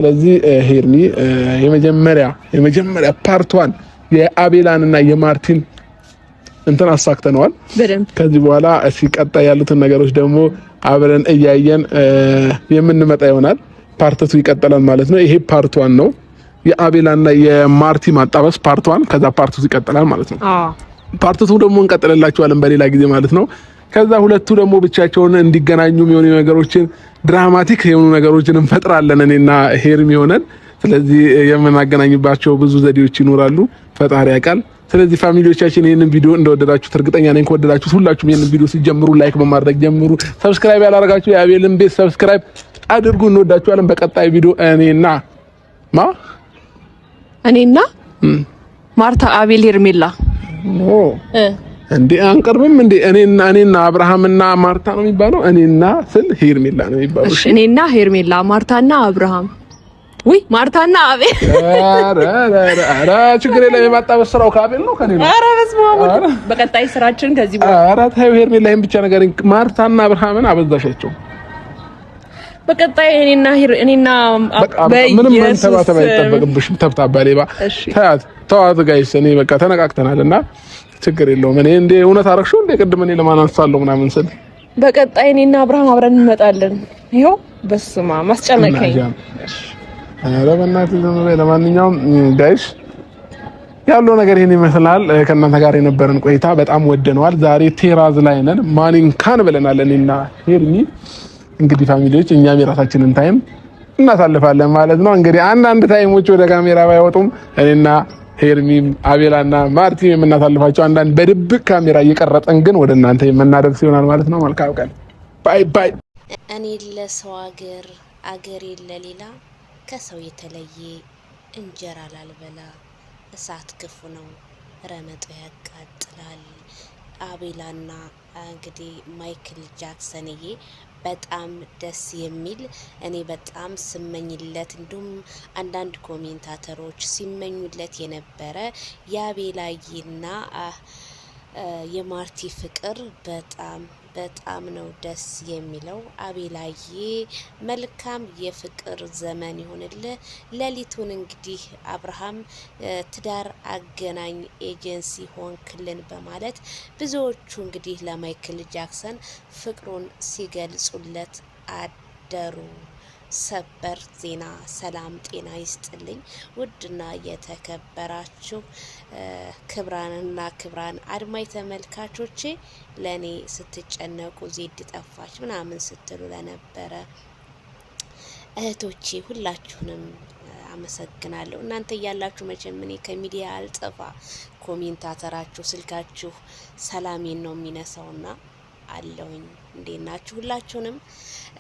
ስለዚህ ሄርሚ የመጀመሪያ ፓርት 1 የአቤላንና የማርቲን እንትን አሳክተነዋል። ከዚህ በኋላ ሲቀጣይ ያሉትን ነገሮች ደግሞ አብረን እያየን የምንመጣ ይሆናል። ፓርት 2 ይቀጥላል ማለት ነው። ይሄ ፓርት 1 ነው። የአቤላና የማርቲ ማጣበስ ፓርት 1፣ ከዛ ፓርት 2 ይቀጥላል ማለት ነው። ፓርት 2 ደግሞ እንቀጥልላችኋለን በሌላ ጊዜ ማለት ነው። ከዛ ሁለቱ ደግሞ ብቻቸውን እንዲገናኙ የሚሆኑ ነገሮችን ድራማቲክ የሆኑ ነገሮችን እንፈጥራለን እኔና ሄርሚ ሆነን። ስለዚህ የምናገናኝባቸው ብዙ ዘዴዎች ይኖራሉ፣ ፈጣሪ ያውቃል። ስለዚህ ፋሚሊዎቻችን ይሄንን ቪዲዮ እንደወደዳችሁት እርግጠኛ ነኝ። ከወደዳችሁት ሁላችሁም ይሄንን ቪዲዮ ሲጀምሩ ላይክ በማድረግ ጀምሩ። ሰብስክራይብ ያላደረጋችሁ የአቤልን ቤት ሰብስክራይብ አድርጉ። እንወዳችኋለን። በቀጣይ ቪዲዮ እኔና ማርታ አቤል ሄርሜላ እንዴ አንቀርብም እንዴ? እኔና አብርሃምና ማርታ ነው የሚባለው። እኔና ስል ሄርሜላ ነው የሚባለው። እሺ እኔና ሄርሜላ፣ ማርታና አብርሃም፣ ወይ ማርታና አቤል። ኧረ ችግር የለም። የማጣበስ ስራው ከአቤል ነው ከኔ ነው። ኧረ በስመ አብ። በቀጣይ ስራችን ከዚህ በኋላ ኧረ ታዩ ሄርሜላ፣ ይሄን ብቻ ነገር ማርታና አብርሃምን አበዛሻቸው። በቀጣይ እኔና ምንም መንተባተባ አይጠበቅብሽም። ተብታባ ሌባ ተዋት ጋይስ። እኔ በቃ ተነቃቅተናልና ችግር የለውም። እኔ እንደ እውነት አረግሽው እንደ ቅድም እኔ ለማን አንሳለሁ ምናምን ስል በቀጣይ እኔና አብርሃም አብረን እንመጣለን። ይሄው በስማ ማስጨነቀኝ። ኧረ በእናትህ ዝም በይ። ለማንኛውም ጋይስ ያለው ነገር ይሄን ይመስላል። ከእናንተ ጋር የነበረን ቆይታ በጣም ወደነዋል። ዛሬ ቴራዝ ላይ ነን፣ ማኒንካን ብለናል እኔና ሄርሚ። እንግዲህ ፋሚሊዎች እኛም የራሳችንን ታይም እናሳልፋለን ማለት ነው። እንግዲህ አንዳንድ ታይሞች ወደ ካሜራ ባይወጡም እኔና ሄርሚም አቤላና ማርቲ የምናሳልፋቸው አንዳንድ በድብቅ ካሜራ እየቀረጸን ግን ወደ እናንተ የምናደርስ ይሆናል ማለት ነው። መልካም ቀን። ባይ ባይ። እኔ ለሰው አገር ለሌላ ከሰው የተለየ እንጀራ ላልበላ እሳት ክፉ ነው ረመጡ ያቃጥላል። አቤላና እንግዲህ ማይክል ጃክሰንዬ በጣም ደስ የሚል እኔ በጣም ስመኝለት እንዲሁም አንዳንድ ኮሜንታተሮች ሲመኙለት የነበረ የአቤላዬና የማርቲ ፍቅር በጣም ነው ደስ የሚለው። አቤላዬ መልካም የፍቅር ዘመን ይሁንልህ። ሌሊቱን እንግዲህ አብርሃም ትዳር አገናኝ ኤጀንሲ ሆንክልን በማለት ብዙዎቹ እንግዲህ ለማይክል ጃክሰን ፍቅሩን ሲገልጹለት አደሩ። ሰበር ዜና። ሰላም ጤና ይስጥልኝ ውድና የተከበራችሁ ክብራን አድማጭ ተመልካቾቼ፣ ለኔ ስትጨነቁ ዜድ ጠፋች ምናምን ስትሉ ለነበረ እህቶቼ ሁላችሁንም አመሰግናለሁ። እናንተ እያላችሁ መቼም እኔ ከሚዲያ አልጠፋ። ኮሜንታተራችሁ ስልካችሁ ሰላሜን ነው የሚነሳውና አለውኝ። እንዴት ናችሁ? ሁላችሁንም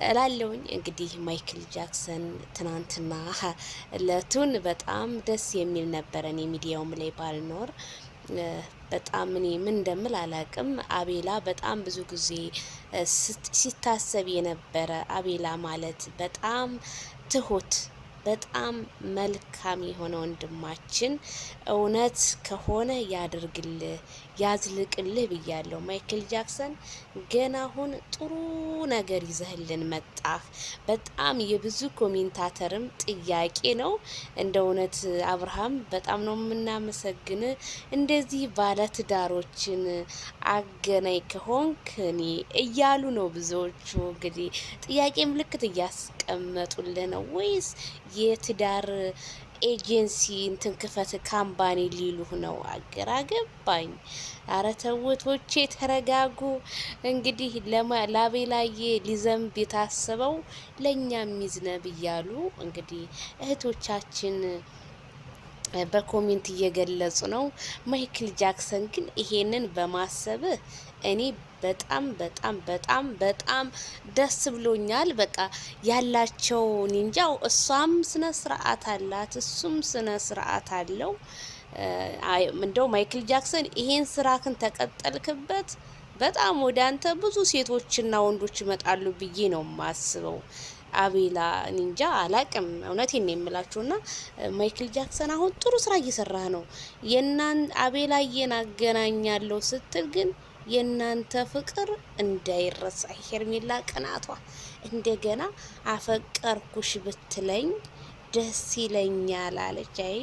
እላለሁኝ። እንግዲህ ማይክል ጃክሰን ትናንትና እለቱን በጣም ደስ የሚል ነበረ። እኔ ሚዲያውም ላይ ባልኖር በጣም እኔ ምን እንደምል አላቅም። አቤላ በጣም ብዙ ጊዜ ሲታሰብ የነበረ አቤላ ማለት በጣም ትሁት በጣም መልካም የሆነ ወንድማችን እውነት ከሆነ ያድርግልህ ያዝልቅልህ ብያለሁ። ማይክል ጃክሰን ገና አሁን ጥሩ ነገር ይዘህልን መጣህ። በጣም የብዙ ኮሜንታተርም ጥያቄ ነው። እንደ እውነት አብርሃም በጣም ነው የምናመሰግን። እንደዚህ ባለትዳሮችን አገናኝ ከሆንክ እኔ እያሉ ነው ብዙዎቹ እንግዲህ ጥያቄ ምልክት እያስቀመጡልህ ነው ወይስ የትዳር ኤጀንሲ እንትን ክፈት ካምፓኒ ሊሉህ ነው? አገራገባኝ። አረ ተውቶቼ ተረጋጉ። እንግዲህ ለአቤላዬ ሊዘንብ የታሰበው ለእኛም ይዝነብ እያሉ እንግዲህ እህቶቻችን በኮሜንት እየገለጹ ነው። ማይክል ጃክሰን ግን ይሄንን በማሰብ እኔ በጣም ደስ ብሎኛል። በቃ ያላቸው ኒንጃው እሷም ስነ ስርዓት አላት፣ እሱም ስነ ስርዓት አለው። እንደው ማይክል ጃክሰን ይሄን ስራክን ተቀጠልክበት በጣም ወደ አንተ ብዙ ሴቶችና ወንዶች ይመጣሉ ብዬ ነው ማስበው። አቤላ ኒንጃ አላቅም። እውነቴን ነው የምላችሁና ማይክል ጃክሰን አሁን ጥሩ ስራ እየሰራ ነው። አቤላዬን አገናኛለሁ ስትል ግን የናንተ ፍቅር እንዳይረሳ። ሄርሜላ ቅናቷ እንደገና አፈቀርኩሽ ብትለኝ ደስ ይለኛል አለች። አይ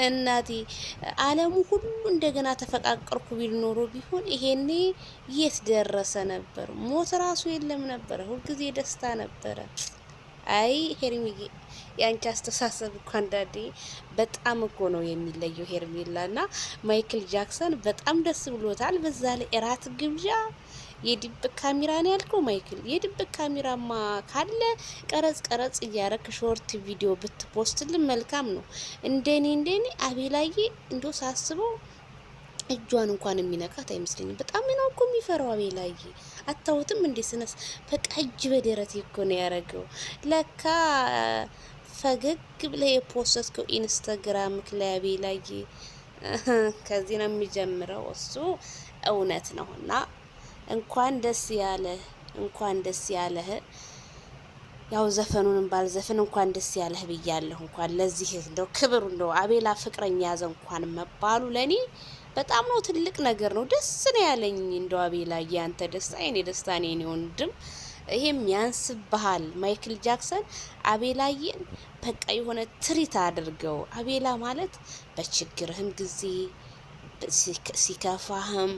እናቴ አለሙ ሁሉ እንደገና ተፈቃቀርኩ ቢል ኖሮ ቢሆን ይሄኔ የት ደረሰ ነበር? ሞት ራሱ የለም ነበር። ሁልጊዜ ደስታ ነበረ። አይ ሄርሚዬ ያንቺ አስተሳሰብ እኮ አንዳንዴ በጣም እኮ ነው የሚለየው። ሄርሜላ እና ማይክል ጃክሰን በጣም ደስ ብሎታል። በዛ ላይ እራት ግብዣ የድብቅ ካሜራ ነው ያልከው ማይክል። የድብቅ ካሜራማ ካለ ቀረጽ እያረክ ሾርት ቪዲዮ ብትፖስትልን መልካም ነው። እንደኔ አቤላዬ እንዶ ሳስበው እጇን እንኳን የሚነካት አይመስለኝም። በጣም ነው እኮ የሚፈራው አቤላዬ። አታውትም እንዴ? ስነስ በቃ እጅ በደረት እኮ ነው ያረገው። ለካ ፈገግ ብለ የፖስተው ኢንስታግራም ላይ አቤላዬ ከዚህ ነው የሚጀምረው። እሱ እውነት ነውና እንኳን ደስ ያለህ። ያው ዘፈኑንም ባልዘፍን እንኳን ደስ ያለህ ብያለሁ። እንኳን ለዚህ እንደው ክብሩ እንደው አቤላ ፍቅረኛ ያዘ እንኳን መባሉ ለኔ በጣም ነው ትልቅ ነገር ነው። ደስ ነው ያለኝ። እንደው አቤላ ያንተ ደስታ የኔ ደስታ ነው የኔ ወንድም። ይሄም ያንስብሃል። ማይክል ጃክሰን አቤላዬን በቃ የሆነ ትሪት አድርገው። አቤላ ማለት በችግርህም ጊዜ ሲከፋህም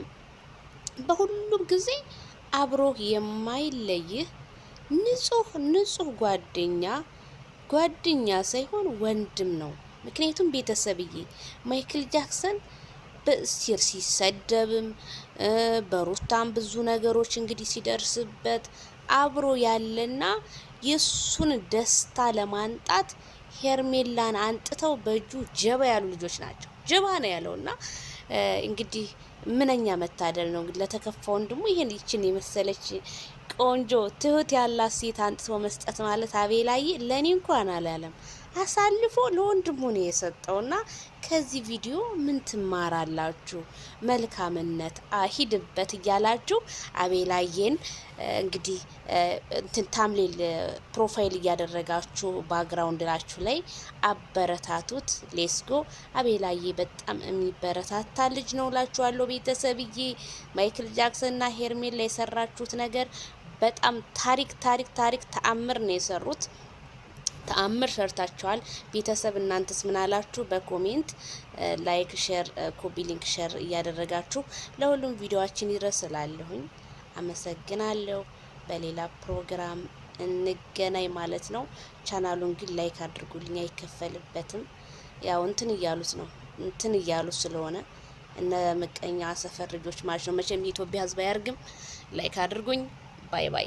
በሁሉም ጊዜ አብሮህ የማይለይህ ንጹህ ጓደኛ ሳይሆን ወንድም ነው። ምክንያቱም ቤተሰብዬ ማይክል ጃክሰን በእስር ሲሰደብም በሩታም ብዙ ነገሮች እንግዲህ ሲደርስበት አብሮ ያለና የሱን ደስታ ለማንጣት ሄርሜላን አንጥተው በእጁ ጀባ ያሉ ልጆች ናቸው። ጀባ ነው ያለውና እንግዲህ ምንኛ መታደል ነው እንግዲህ ለተከፋ ወንድሙ ይችን የመሰለች ቆንጆ ትሁት ያላት ሴት አንጥቶ መስጠት ማለት አቤላዬ ለኔ እንኳን አላለም አሳልፎ ለወንድሙ ነው የሰጠውና ከዚህ ቪዲዮ ምን ትማራላችሁ? መልካምነት ሂድበት እያላችሁ አቤላዬን እንግዲህ ታምሌል ፕሮፋይል እያደረጋችሁ ባክግራውንድ ላችሁ ላይ አበረታቱት። ሌስጎ አቤላዬ በጣም የሚበረታታ ልጅ ነው ላችኋለሁ ቤተሰብዬ። ማይክል ጃክሰንና ሄርሜላ የሰራችሁት ነገር በጣም ታሪክ ተአምር ነው የሰሩት። ተአምር ሰርታችኋል ቤተሰብ። እናንተስ ምን አላችሁ? በኮሜንት ላይክ፣ ሼር፣ ኮፒ ሊንክ ሼር እያደረጋችሁ ለሁሉም ቪዲዮአችን ይረስላለሁኝ። አመሰግናለሁ። በሌላ ፕሮግራም እንገናኝ ማለት ነው። ቻናሉን ግን ላይክ አድርጉልኝ፣ አይከፈልበትም። ያው እንትን እያሉት ስለሆነ እነ ምቀኛ ሰፈር ልጆች ማለት ነው። መቼም የኢትዮጵያ ሕዝብ አያርግም። ላይክ አድርጉኝ። ባይ ባይ።